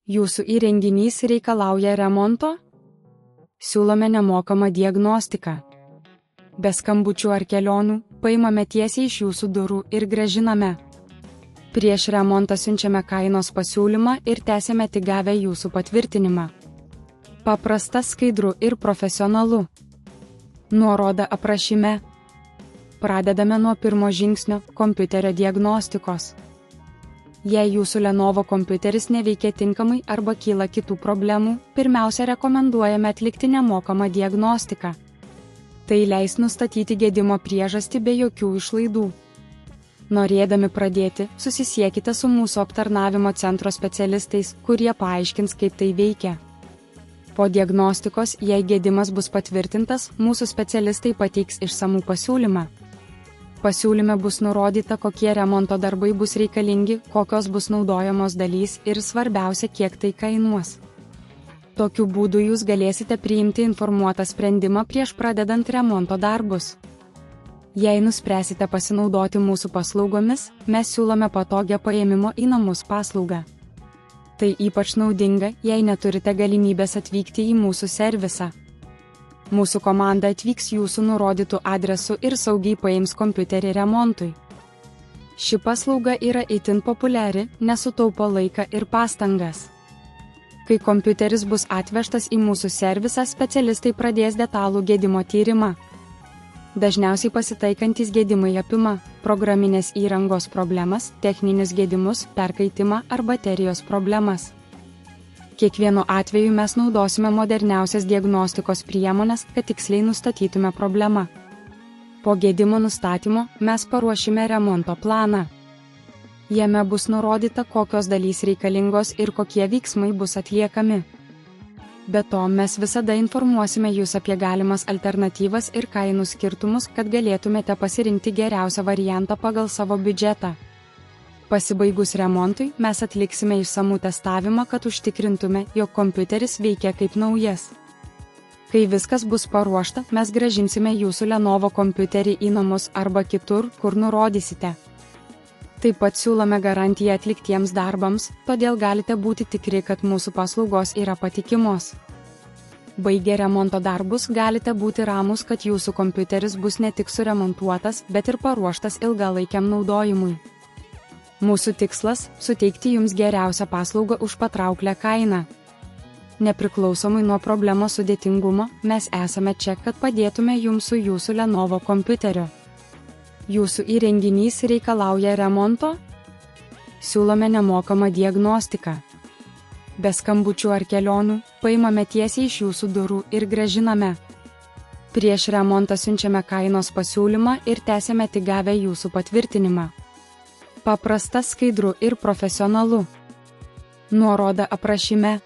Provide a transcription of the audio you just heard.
Jūsų įrenginys reikalauja remonto? Siūlome nemokamą diagnostiką. Be skambučių ar kelionių, paimame tiesiai iš jūsų durų ir grąžiname. Prieš remontą siunčiame kainos pasiūlymą ir tęsiame tik gavę jūsų patvirtinimą. Paprasta, skaidru ir profesionalu. Nuoroda aprašyme. Pradedame nuo pirmo žingsnio – kompiuterio diagnostikos. Jei jūsų Lenovo kompiuteris neveikia tinkamai arba kyla kitų problemų, pirmiausia rekomenduojame atlikti nemokamą diagnostiką. Tai leis nustatyti gedimo priežastį be jokių išlaidų. Norėdami pradėti, susisiekite su mūsų aptarnavimo centro specialistais, kurie paaiškins, kaip tai veikia. Po diagnostikos, jei gedimas bus patvirtintas, mūsų specialistai pateiks išsamų pasiūlymą. Pasiūlyme bus nurodyta, kokie remonto darbai bus reikalingi, kokios bus naudojamos dalys ir svarbiausia, kiek tai kainuos. Tokiu būdu jūs galėsite priimti informuotą sprendimą prieš pradedant remonto darbus. Jei nuspręsite pasinaudoti mūsų paslaugomis, mes siūlome patogią paėmimo į namus paslaugą. Tai ypač naudinga, jei neturite galimybės atvykti į mūsų servisą. Mūsų komanda atvyks jūsų nurodytų adresų ir saugiai paims kompiuterį remontui. Ši paslauga yra itin populiari, nes sutaupo laiką ir pastangas. Kai kompiuteris bus atvežtas į mūsų servisą, specialistai pradės detalų gedimo tyrimą. Dažniausiai pasitaikantis gedimai apima programinės įrangos problemas, techninius gedimus, perkaitimą ar baterijos problemas. Kiekvienu atveju mes naudosime moderniausias diagnostikos priemones, kad tiksliai nustatytume problemą. Po gedimo nustatymo mes paruošime remonto planą. Jame bus nurodyta, kokios dalys reikalingos ir kokie veiksmai bus atliekami. Be to, mes visada informuosime jūs apie galimas alternatyvas ir kainų skirtumus, kad galėtumėte pasirinkti geriausią variantą pagal savo biudžetą. Pasibaigus remontui, mes atliksime išsamų testavimą, kad užtikrintume, jog kompiuteris veikia kaip naujas. Kai viskas bus paruošta, mes grąžinsime jūsų Lenovo kompiuterį į namus arba kitur, kur nurodysite. Taip pat siūlome garantiją atliktiems darbams, todėl galite būti tikri, kad mūsų paslaugos yra patikimos. Baigę remonto darbus, galite būti ramūs, kad jūsų kompiuteris bus ne tik suremontuotas, bet ir paruoštas ilgalaikiam naudojimui. Mūsų tikslas – suteikti jums geriausią paslaugą už patrauklią kainą. Nepriklausomai nuo problemos sudėtingumo, mes esame čia, kad padėtume jums su jūsų Lenovo kompiuteriu. Jūsų įrenginys reikalauja remonto? Siūlome nemokamą diagnostiką. Be skambučių ar kelionių, paimame tiesiai iš jūsų durų ir grąžiname. Prieš remontą siunčiame kainos pasiūlymą ir tęsiame tik gavę jūsų patvirtinimą. Paprasta, skaidru ir profesionalu. Nuoroda aprašyme.